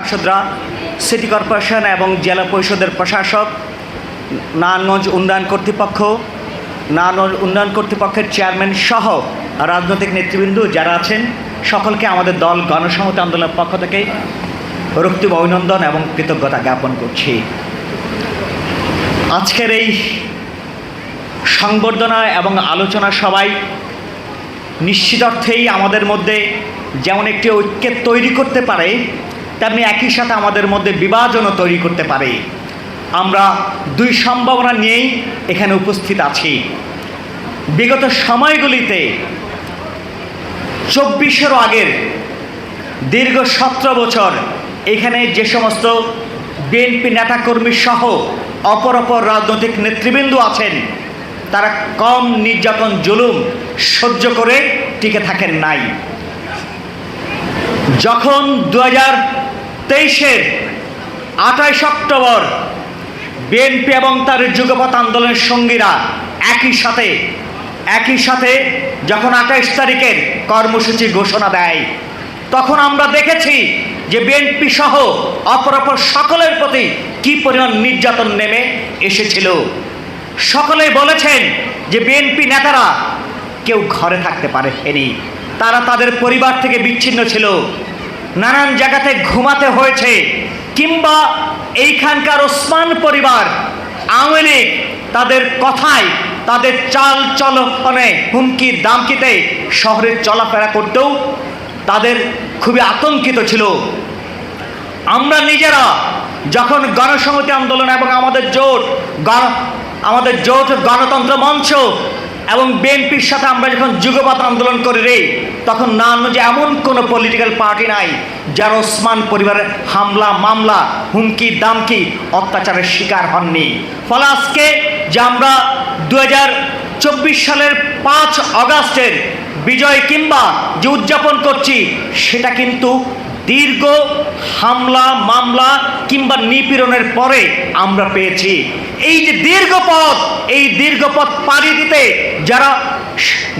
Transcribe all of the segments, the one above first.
সাংসদরা, city corporation এবং জেলা পরিষদের প্রশাসক, নারায়ণগঞ্জ উন্নয়ন কর্তৃপক্ষের চেয়ারম্যান সহ রাজনৈতিক নেতৃবৃন্দ যারা আছেন, সকলকে আমাদের দল গণসংহতি আন্দোলনের পক্ষ থেকে রক্তিম অভিনন্দন এবং কৃতজ্ঞতা জ্ঞাপন করছি। আজকের এই সংবর্ধনা এবং আলোচনা সভায় নিশ্চিত অর্থেই আমাদের মধ্যে যেমন একটি ঐক্য তৈরি করতে পারে, তেমনি একই সাথে আমাদের মধ্যে বিভাজনও তৈরি করতে পারে। আমরা দুই সম্ভাবনা নিয়েই এখানে উপস্থিত আছি। বিগত সময়গুলিতে 24-এরও আগের দীর্ঘ 17 বছর এখানে যে সমস্ত বিএনপি নেতাকর্মী সহ অপর রাজনৈতিক নেতৃবৃন্দ আছেন, তারা কম নির্যাতন জুলুম সহ্য করে টিকে থাকেন নাই। যখন 2023-এর 28 অক্টোবর বিএনপি এবং তার যুগপৎ আন্দোলনের সঙ্গীরা একই সাথে যখন 28 তারিখের কর্মসূচি ঘোষণা দেয়, তখন আমরা দেখেছি যে বিএনপি সহ অপর সকলের প্রতি কি পরিমাণ নির্যাতন নেমে এসেছিল। সকলেই বলেছেন যে বিএনপি নেতারা কেউ ঘরে থাকতে পারেনি, তারা তাদের পরিবার থেকে বিচ্ছিন্ন ছিল, নানান জায়গাতে ঘুমাতে হয়েছে, কিংবা এইখানকার ওসমান পরিবার আওয়ামী লীগ তাদের কথায়, তাদের চাল চলনে হুমকি দামকিতে শহরে চলাফেরা করতেও তাদের খুবই আতঙ্কিত ছিল। আমরা নিজেরা যখন গণসংহতি আন্দোলন এবং আমাদের জোট গণতন্ত্র মঞ্চ এবং বিএনপির সাথে আমরা যখন যুগপৎ আন্দোলন করি, তখন না যে এমন কোনো পলিটিক্যাল পার্টি নাই যারা ওসমান পরিবারের হামলা, মামলা, হুমকি দামকি, অত্যাচারের শিকার হননি। ফলে আজকে যে আমরা 2024 সালের 5 আগস্টের বিজয় কিংবা যে উদযাপন করছি, সেটা কিন্তু দীর্ঘ হামলা, মামলা কিংবা নিপীড়নের পরে আমরা পেয়েছি। এই যে দীর্ঘ পথ পাড়ি দিতে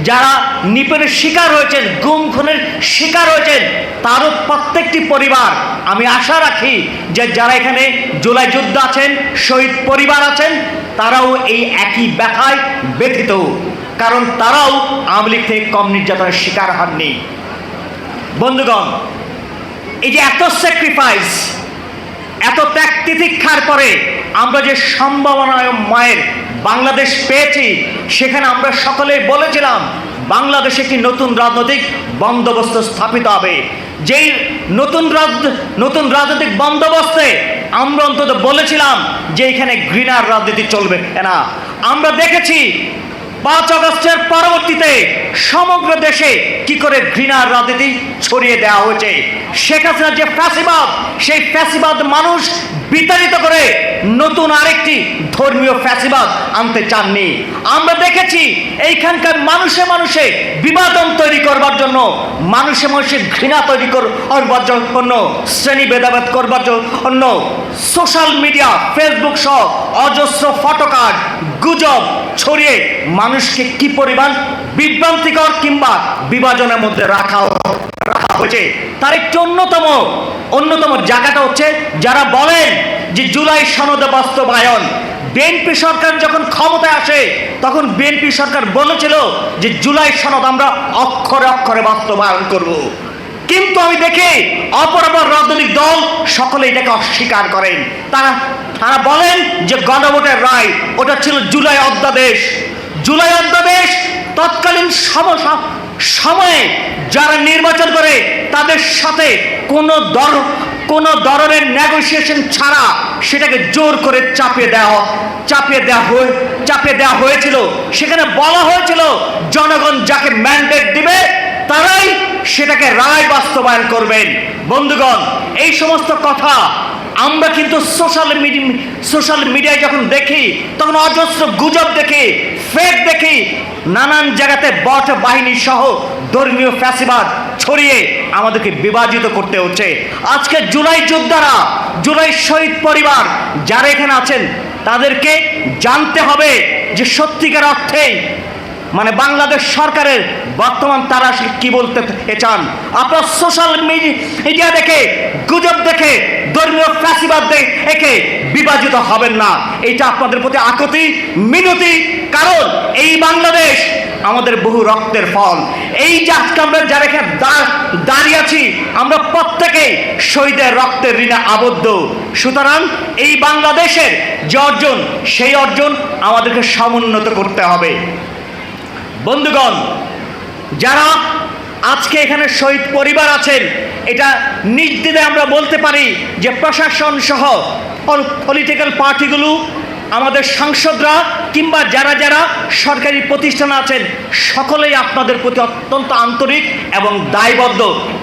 যারা নিপীড়নের শিকার হয়েছেন, গুম খুনের শিকার হয়েছেন, তারও প্রত্যেকটি পরিবার, আমি আশা রাখি যে যারা এখানে জুলাই যোদ্ধা আছেন, শহীদ পরিবার আছেন, তারাও এই একই ব্যথায় ব্যথিত, কারণ তারাও আওয়ামী লীগ থেকে কম নির্যাতনের শিকার হননি। বন্ধুগণ, এই যে এত স্যাক্রিফাইস, এত ত্যাগ তিতিক্ষার পরে আমরা যে সম্ভাবনায় মায়ের বাংলাদেশ পেয়েছি, সেখানে আমরা সকলেই বলেছিলাম বাংলাদেশে একটি নতুন রাজনৈতিক বন্দোবস্ত স্থাপিত হবে। যেই নতুন রাজনৈতিক বন্দোবস্তে আমরা অন্তত বলেছিলাম যে এখানে ঘৃণার রাজনীতি চলবে না। আমরা দেখেছি 5 আগস্টের পরবর্তীতে সমগ্র দেশে কি করে ঘৃণার রাজনীতি ছড়িয়ে দেওয়া হয়েছে। শেখ হাসিনার যে ফ্যাসিবাদ, সেই ফ্যাসিবাদ মানুষ বিতাড়িত করে নতুন আরেকটি ধর্মীয় ফ্যাসিবাদ আনতে চাননি। আমরা দেখেছি এইখানকার মানুষে বিভাজন তৈরি করবার জন্য, মানুষে ঘৃণা তৈরি করবার জন্য, শ্রেণী ভেদাভেদ করবার জন্য সোশ্যাল মিডিয়া, ফেসবুক সহ অজস্র ফটোকার্ড, গুজব ছড়িয়ে মানুষকে কি পরিমাণ বিভ্রান্তিকর কিংবা বিভাজনের মধ্যে রাখা হয়েছে। তার একটি অন্যতম জায়গাটা হচ্ছে যারা বলেন যে জুলাই সনদ বাস্তবায়ন। বিএনপি সরকার যখন ক্ষমতায় আসে, তখন বিএনপি সরকার বলেছিল যে জুলাই সনদ আমরা অক্ষরে অক্ষরে বাস্তবায়ন করব। কিন্তু আমি দেখি অপর রাজনৈতিক দল সকলে এটাকে অস্বীকার করেন। তারা বলেন যে গণভোটের রায় ওটা ছিল জুলাই অধ্যাদেশ। তৎকালীন সময়ে যারা নির্বাচন করে তাদের সাথে কোনো ধরনের নেগোসিয়েশন ছাড়া সেটাকে জোর করে চাপিয়ে দেওয়া হয়েছিল। সেখানে বলা হয়েছিল জনগণ যাকে ম্যান্ডেট দিবে তারাই সেটাকে রায় বাস্তবায়ন করবেন। বন্ধুগণ, এই সমস্ত কথা আমরা কিন্তু সোশ্যাল মিডিয়ায় যখন দেখি, তখন অজস্র গুজব দেখি, ফেক দেখি, নানান জায়গাতে বট বাহিনী সহ ধর্মীয় ফ্যাসিবাদ ছড়িয়ে আমাদেরকে বিভাজিত করতে হচ্ছে। আজকে জুলাই যোদ্ধারা, জুলাই শহীদ পরিবার যারা এখানে আছেন, তাদেরকে জানতে হবে যে সত্যিকার অর্থেই মানে বাংলাদেশ সরকারের বর্তমান তারা আসলে কি বলতে চান। আপনার সোশ্যাল মিডিয়া দেখে, গুজব দেখে ফ্যাসিবাদ একে বিভাজিত হবেন না। এটা আপনাদের প্রতি আকুতি মিনতি, কারণ এই বাংলাদেশ আমাদের বহু রক্তের ফল। এই যে আজকে আমরা যারা এখানে দাঁড়িয়ে আছি, আমরা প্রত্যেকেই শহীদের রক্তের ঋণে আবদ্ধ। সুতরাং এই বাংলাদেশের যে অর্জন, সেই অর্জন আমাদেরকে সমুন্নত করতে হবে। বন্ধুগণ, যারা আজকে এখানে শহীদ পরিবার আছেন, এটা নির্দ্বিধায় আমরা বলতে পারি যে প্রশাসন সহ পলিটিক্যাল পার্টিগুলো, আমাদের সাংসদরা কিংবা যারা যারা সরকারি প্রতিষ্ঠান আছেন, সকলেই আপনাদের প্রতি অত্যন্ত আন্তরিক এবং দায়বদ্ধ।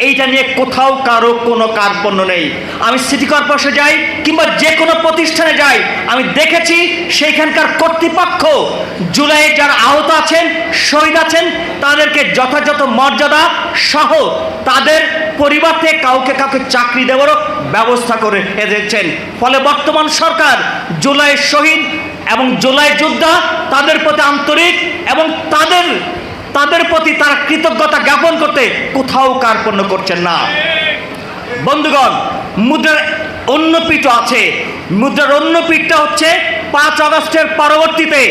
এইটা নিয়ে কোথাও কারো কোনো কার্পণ্য নেই। আমি সিটি কর্পোরেশনে যাই কিংবা যে কোনো প্রতিষ্ঠানে যাই, আমি দেখেছি সেইখানকার কর্তৃপক্ষ জুলাইয়ে যারা আহত আছেন, শহীদ আছেন, তাদেরকে যথাযথ মর্যাদা সহ তাদের পরিবার থেকে কাউকে চাকরি দেওয়ারও ব্যবস্থা করে দিচ্ছেন। ফলে বর্তমান সরকার জুলাইয়ের শহীদ এবং জুলাই যোদ্ধা তাদের প্রতি আন্তরিক এবং তাদের প্রতি তারা কৃতজ্ঞতা জ্ঞাপন করতে কোথাও কার্পণ্য করছেন না। বন্ধুগণ, মুদ্রার অন্য পিঠও আছে। মুদ্রার অন্য পিঠটা হচ্ছে 5 আগস্টের পরবর্তীতে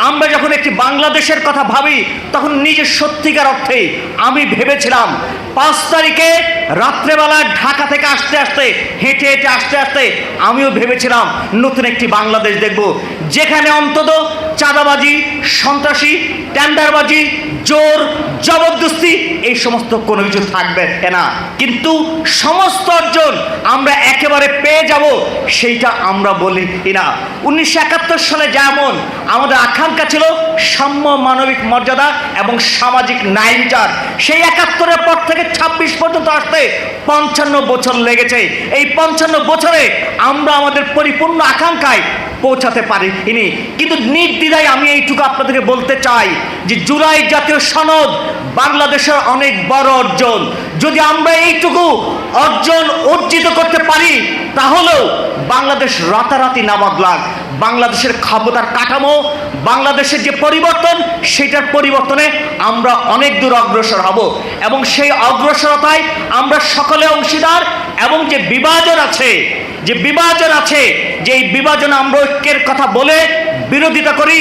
আমরা যখন একটি বাংলাদেশের কথা ভাবি, তখন নিজের সত্যিকার অর্থে আমি ভেবেছিলাম 5 তারিখে রাত্রেবেলা ঢাকা থেকে আসতে আসতে হেঁটে হেঁটে আসতে আসতে আমিও ভেবেছিলাম নতুন একটি বাংলাদেশ দেখব, যেখানে অন্তত চাঁদাবাজি, সন্ত্রাসী, টেন্ডারবাজি, জোর জবরদস্তি এই সমস্ত কোনো কিছু থাকবে না। কিন্তু সমস্ত অর্জন আমরা একেবারে পেয়ে যাব সেইটা আমরা বলি না। 1971 সালে যেমন আমাদের আকাঙ্ক্ষা ছিল সাম্য, মানবিক মর্যাদা এবং সামাজিক ন্যায় বিচার, সেই 71-এর পর থেকে 26 পর্যন্ত আসতে 55 বছর লেগেছে। এই 55 বছরে আমরা আমাদের পরিপূর্ণ আকাঙ্ক্ষায় পৌঁছাতে পারিনি। কিন্তু নির্দ্বিধায় আমি এইটুকু আপনাদেরকে বলতে চাই যে জুলাই জাতীয় সনদ বাংলাদেশের অনেক বড় অর্জন। যদি আমরা এইটুকু অর্জন অর্জিত করতে পারি, তাহলেও বাংলাদেশ রাতারাতি না বদলাক। বাংলাদেশের ক্ষমতার কাঠামো, বাংলাদেশের যে পরিবর্তন, সেটার পরিবর্তনে আমরা অনেক দূর অগ্রসর হব এবং সেই অগ্রসরতায় আমরা সকলে অংশীদার। এবং যে বিভাজন আছে, যে এই বিভাজন আমরা ঐক্যের কথা বলে বিরোধিতা করি,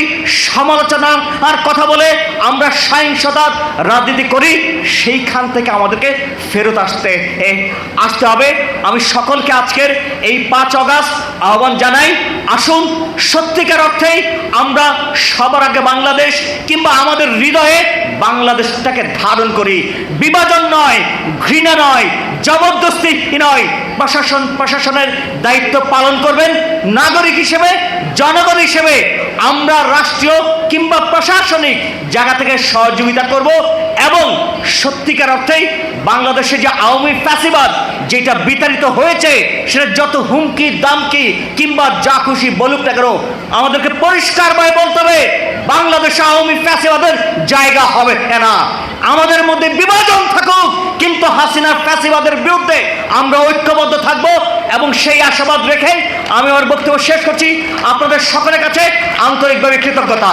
সমালোচনার কথা বলে আমরা সহিংসতার রাজনীতি করি, সেইখান থেকে আমাদেরকে ফেরত আসতে হবে। আমি সকলকে আজকের এই 5 আগস্ট আহ্বান জানাই, আসুন সত্যিকার অর্থেই আমরা সবার আগে বাংলাদেশ কিংবা আমাদের হৃদয়ে বাংলাদেশটাকে ধারণ করি। বিভাজন নয়, ঘৃণা নয়, জবরদস্তি নয়। প্রশাসনের দায়িত্ব পালন করবেন নাগরিক হিসেবে, জনগণ হিসেবে। আমরা রাষ্ট্রীয় কিংবা প্রশাসনিক জায়গা থেকে সহযোগিতা করব এবং সত্যিকার অর্থেই বাংলাদেশে যে আওয়ামী ফ্যাসিবাদ যেটা বিতাড়িত হয়েছে, সেটা যত হুমকি দামকি কিংবা যা খুশি বলুক না কেন, আমাদেরকে পরিষ্কারভাবে বলতে হবে বাংলাদেশে আওয়ামী ফ্যাসিবাদের জায়গা হবে না। আমাদের মধ্যে বিভাজন থাকুক, কিন্তু হাসিনার ফ্যাসিবাদের বিরুদ্ধে আমরা ঐক্যবদ্ধ থাকব এবং সেই আশাবাদ রেখে আমি আমার বক্তব্য শেষ করছি। আপনাদের সকলের কাছে আন্তরিকভাবে কৃতজ্ঞতা।